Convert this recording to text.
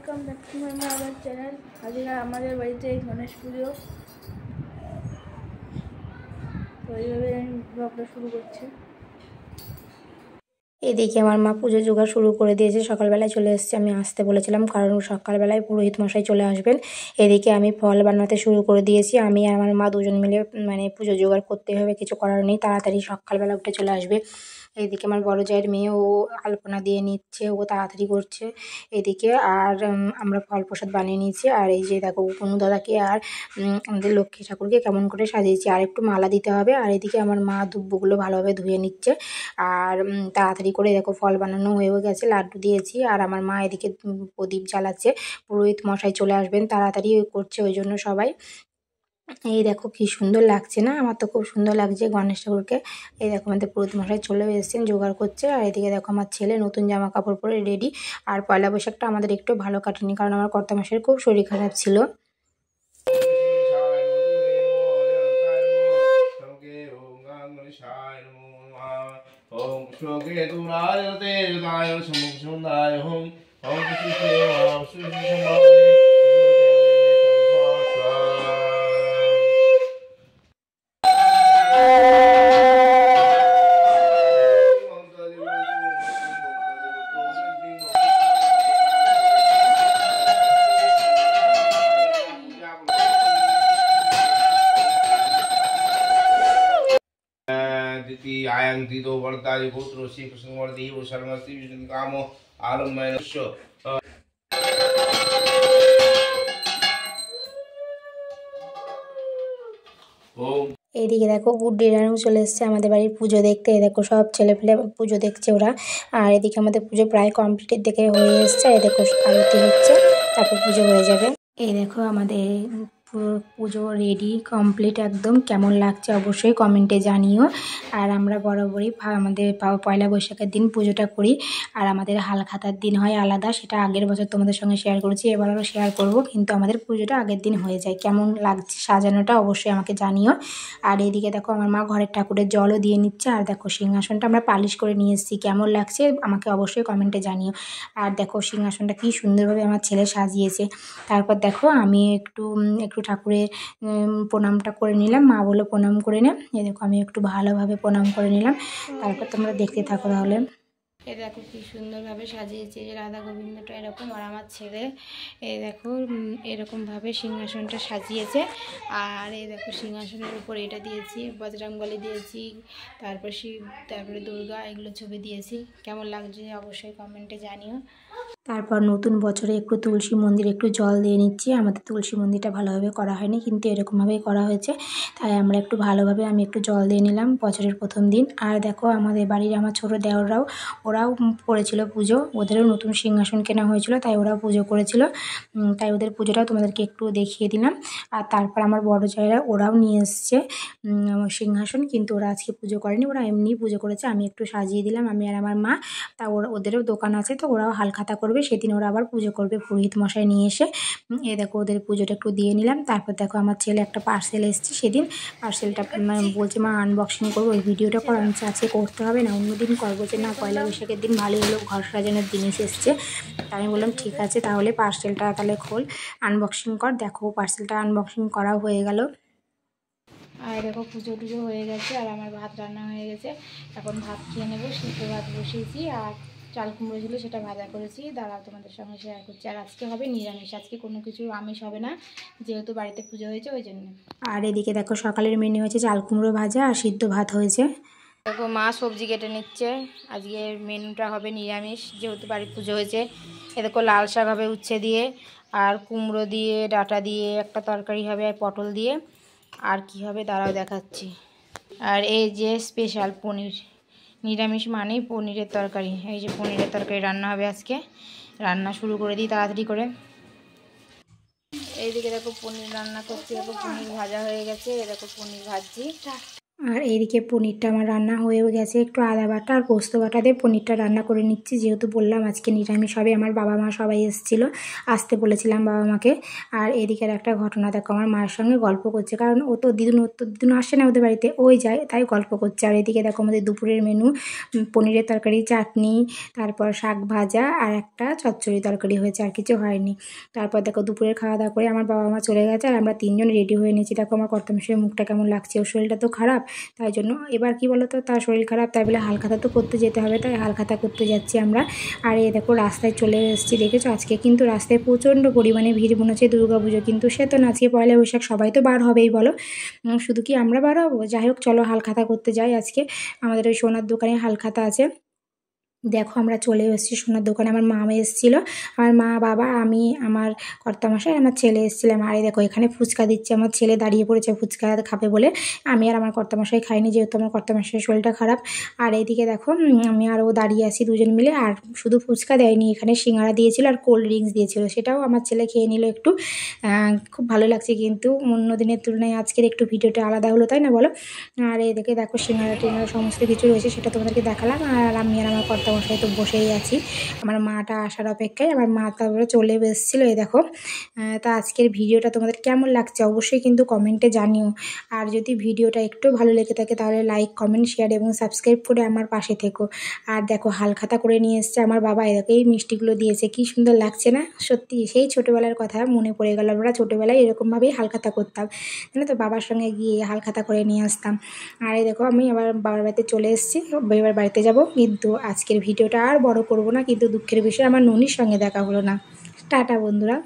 Welcome back to my আবার channel. আজকে আমাদের বাড়িতে গণেশ পুজো, তো এইভাবে আমি ব্লগটা শুরু করছি। এদিকে আমার মা পুজো জোগাড় শুরু করে দিয়েছে। সকালবেলায় চলে এসেছে, আমি আসতে বলেছিলাম কারণ সকালবেলায় পুরোহিত মশাই চলে আসবেন। এদিকে আমি ফল বানাতে শুরু করে দিয়েছি। আমি আর আমার মা দুজন মিলে পুজো জোগাড় করতে হবে, কিছু করার নেই, তাড়াতাড়ি সকালবেলা উঠে চলে আসবে। এইদিকে আমার বড় জায়ের মেয়ে, ও আলপনা দিয়ে নিচ্ছে, ও তাড়াতাড়ি করছে। এদিকে আর আমরা ফল প্রসাদ বানিয়ে নিয়েছি। আর এই যে দেখো অনু দাদাকে আর আমাদের লক্ষ্মী ঠাকুরকে কেমন করে সাজিয়েছি, আর একটু মালা দিতে হবে। আর এদিকে আমার মা দুব্বগুলো ভালোভাবে ধুয়ে নিচ্ছে। আর তাড়াতাড়ি করে দেখো ফল বানানো হয়ে গেছে, লাড্ডু দিয়েছি। আর আমার মা এদিকে প্রদীপ জ্বালাচ্ছে, পুরোহিত মশাই চলে আসবেন, তাড়াতাড়ি করছে ওই জন্য সবাই। এই দেখো কি সুন্দর লাগছে না? আমার তো খুব সুন্দর লাগছে গণেশ ঠাকুরকে। এই দেখো আমাদের পুরোহিত মশাই চলে এসেছেন, জোগাড় করছে। আর এদিকে দেখো আমার ছেলে নতুন জামা কাপড় পরে রেডি। আর পয়লা বৈশাখটা আমাদের একটু ভালো কাটেনি, কারণ আমার কর্তামশাইয়ের খুব শরীর খারাপ ছিল। आयं तीतो वर्ताय पुत्रो श्री कृष्ण वर्देव शर्मश्री विष्णु कामो आलम्बय नश्य এইদিকে দেখো গুড্ডি রানু চলে এসছে আমাদের বাড়ির পুজো দেখতে। এই দেখো সব ছেলেপেলে পুজো দেখছে ওরা। আর এদিকে আমাদের পুজো প্রায় কমপ্লিটের দিকে হয়ে এসছে। এই দেখো আরতি হচ্ছে, তারপর পুজো হয়ে যাবে। এই দেখো আমাদের পুরো পুজো রেডি কমপ্লিট একদম। কেমন লাগছে অবশ্যই কমেন্টে জানিও। আর আমরা বরাবরই আমাদের পয়লা বৈশাখের দিন পুজোটা করি। আর আমাদের হালখাতার দিন হয় আলাদা, সেটা আগের বছর তোমাদের সঙ্গে শেয়ার করেছি, এবারও শেয়ার করব। কিন্তু আমাদের পুজোটা আগের দিন হয়ে যায়। কেমন লাগছে সাজানোটা অবশ্যই আমাকে জানিও। আর এইদিকে দেখো আমার মা ঘরের ঠাকুরের জলও দিয়ে নিচ্ছে। আর দেখো সিংহাসনটা আমরা পালিশ করে নিয়ে এসেছি, কেমন লাগছে আমাকে অবশ্যই কমেন্টে জানিও। আর দেখো সিংহাসনটা কি সুন্দরভাবে আমার ছেলে সাজিয়েছে। তারপর দেখো আমি একটু ঠাকুরের প্রণামটা করে নিলাম। মা বলে প্রণাম করে নে। এই দেখো আমি একটু ভালোভাবে প্রণাম করে নিলাম। তারপর তোমরা দেখতে থাকো তাহলে। এই দেখো কি সুন্দরভাবে সাজিয়েছে রাধা গোবিন্দটা এরকম। আর আমার ছেলে এই দেখো এরকমভাবে সিংহাসনটা সাজিয়েছে। আর এই দেখো সিংহাসনের উপর এটা দিয়েছি, বজরংবলী দিয়েছি, তারপর শিব, তারপরে দুর্গা, এগুলো ছবি দিয়েছি। কেমন লাগছে অবশ্যই কমেন্টে জানিও। তারপর নতুন বছরে একটু তুলসী মন্দির একটু জল দিয়ে নিচ্ছি। আমাদের তুলসী মন্দিরটা ভালোভাবে করা হয়নি, কিন্তু এরকমভাবেই করা হয়েছে, তাই আমরা একটু ভালোভাবে আমি একটু জল দিয়ে নিলাম বছরের প্রথম দিন। আর দেখো আমাদের বাড়ির আমার ছোটো দেওররাও, ওরাও করেছিল পুজো। ওদেরও নতুন সিংহাসন কেনা হয়েছিল, তাই ওরাও পুজো করেছিল। তাই ওদের পুজোটাও তোমাদেরকে একটু দেখিয়ে দিলাম। আর তারপর আমার বড় জায়েরা ওরাও নিয়ে এসছে সিংহাসন, কিন্তু ওরা আজকে পুজো করেনি, ওরা এমনিই পুজো করেছে। আমি একটু সাজিয়ে দিলাম, আমি আর আমার মা। তা ওদেরও দোকান আছে, তো ওরাও হালখাতা করবে, সেদিন ওরা আবার পুজো করবে পুরোহিত মশাই নিয়ে এসে। এ দেখো ওদের পুজোটা একটু দিয়ে নিলাম। তারপর দেখো আমার ছেলে একটা পার্সেল এসছে, সেদিন পার্সেলটা বলছে মা আনবক্সিং করবো, ওই ভিডিওটা করা আমি আজকে করতে হবে না, অন্যদিন করবো। যে না পয়লা বৈশাখের দিন ভালোই হলো, ঘর সাজানোর জিনিস এসছে। তাই আমি বললাম ঠিক আছে, তাহলে পার্সেলটা তাহলে খোল, আনবক্সিং কর। দেখো পার্সেলটা আনবক্সিং করাও হয়ে গেল। আর দেখো পুজো টুজো হয়ে গেছে, আর আমার ভাত রান্না হয়ে গেছে। এখন ভাত খেয়ে নেবো। সিদ্ধ ভাত বসিয়েছি, আর চাল কুমড়ো ছিল সেটা ভাজা করেছি, দাঁড়াও তোমাদের সঙ্গে শেয়ার করছি। আর আজকে হবে নিরামিষ, আজকে কোনো কিছু আমিষ হবে না, যেহেতু বাড়িতে পুজো হয়েছে ওই জন্য। আর এদিকে দেখো সকালের মেনু হয়েছে চাল কুমড়ো ভাজা আর সিদ্ধ ভাত হয়েছে। দেখো মা সবজি কেটে নিচ্ছে, আজকে মেনুটা হবে নিরামিষ, যেহেতু বাড়ির পুজো হয়েছে। এ দেখো লাল শাক হবে উচ্ছে দিয়ে, আর কুমড়ো দিয়ে ডাঁটা দিয়ে একটা তরকারি হবে, আর পটল দিয়ে। আর কি হবে দাঁড়াও দেখাচ্ছি। আর এই যে স্পেশাল পনির, নিরামিষ মানেই পনিরের তরকারি। এই যে পনিরের তরকারি রান্না হবে আজকে। রান্না শুরু করে দিই তাড়াতাড়ি করে। এইদিকে দেখো পনির রান্না করছি, দেখো পনির ভাজা হয়ে গেছে। এ দেখো পনির ভাজছি। আর এইদিকে পনিরটা আমার রান্না হয়ে গেছে, একটু আদা বাটা আর পোস্ত বাটা দিয়ে পনিরটা রান্না করে নিচ্ছি, যেহেতু বললাম আজকে নিরামিষ হবে। আমার বাবা মা সবাই এসেছিলো, আসতে বলেছিলাম বাবা মাকে। আর এদিকের একটা ঘটনা দেখো, আমার মায়ের সঙ্গে গল্প করছে, কারণ ও তো দিদুন আসে না ওদের বাড়িতে, ওই যায়, তাই গল্প করছে। আর এদিকে দেখো আমাদের দুপুরের মেনু পনিরের তরকারি, চাটনি, তারপর শাক ভাজা আর একটা চচ্চড়ি তরকারি হয়েছে, আর কিছু হয়নি। তারপর দেখো দুপুরের খাওয়া দাওয়া করে আমার বাবা মা চলে গেছে, আর আমরা তিনজন রেডি হয়ে নিয়েছি। দেখো আমার কর্তামশাইয়ের মুখটা কেমন লাগছে, ওর শরীরটা তো খারাপ, তাই জন্য এবার কি বলতো, তার শরীর খারাপ, তাই বলে হালখাতা তো করতে যেতে হবে, তাই হালখাতা করতে যাচ্ছি আমরা। আর এই দেখো রাস্তায় চলে এসেছি, দেখেছো আজকে কিন্তু রাস্তায় প্রচণ্ড পরিমাণে ভিড়, মনে হচ্ছে দুর্গাপুজো, কিন্তু সে তো না, আজকে পয়লা বৈশাখ, সবাই তো বার হবেই বলো, শুধু কি আমরা বার হবো? যাই হোক চলো হালখাতা করতে যাই। আজকে আমাদের ওই সোনার দোকানে হালখাতা আছে। দেখো আমরা চলে এসেছি সোনার দোকানে, আমার মা এসেছিলো, আমার মা, বাবা, আমি, আমার কর্তামশাই, আমার ছেলে এসেছিলাম। আর এই দেখো এখানে ফুচকা দিচ্ছে, আমার ছেলে দাঁড়িয়ে পড়েছে ফুচকা খাবে বলে, আমি আর আমার কর্তামশাই খাইনি, যেহেতু আমার কর্তামশাইয়ের শরীরটা খারাপ। আর এইদিকে দেখো আমি আর ও দাঁড়িয়ে আছি দুজন মিলে। আর শুধু ফুচকা দেয়নি, এখানে সিঙ্গারা দিয়েছিল আর কোল্ড ড্রিঙ্কস দিয়েছিল, সেটাও আমার ছেলে খেয়ে নিল একটু। খুব ভালো লাগছে, কিন্তু অন্য দিনের তুলনায় আজকের একটু ভিডিওটা আলাদা হলো, তাই না বলো? আর এদিকে দেখো সিঙ্গারা টিঙ্গারা সমস্ত কিছু রয়েছে, সেটা তোমাদেরকে দেখালাম। আর আমি আর আমার কর্তামশাই তো বসেই আছি, আমার মাটা আসার অপেক্ষায়। আমার মা তারপরে চলে এসেছিলো, এই দেখো। তা আজকের ভিডিওটা তোমাদের কেমন লাগছে অবশ্যই কিন্তু কমেন্টে জানিও। আর যদি ভিডিওটা একটু ভালো লেগে থাকে তাহলে লাইক, কমেন্ট, শেয়ার এবং সাবস্ক্রাইব করে আমার পাশে থেকো। আর দেখো হালখাতা করে নিয়ে এসছে আমার বাবা, এই দেখো এই মিষ্টিগুলো দিয়েছে, কি সুন্দর লাগছে না? সত্যি সেই ছোটোবেলার কথা মনে পড়ে গেল, আমরা ছোটোবেলায় এরকমভাবেই হালখাতা করতাম, জানো তো, বাবার সঙ্গে গিয়ে হালখাতা করে নিয়ে আসতাম। আর এই দেখো আমি আবার বাবার বাড়িতে চলে এসেছি, এবার বাড়িতে যাব। কিন্তু আজকের ভিডিওটা আর বড় করব না, কিন্তু দুঃখের বিষয় আমার ননির সঙ্গে দেখা হলো না। টাটা বন্ধুরা।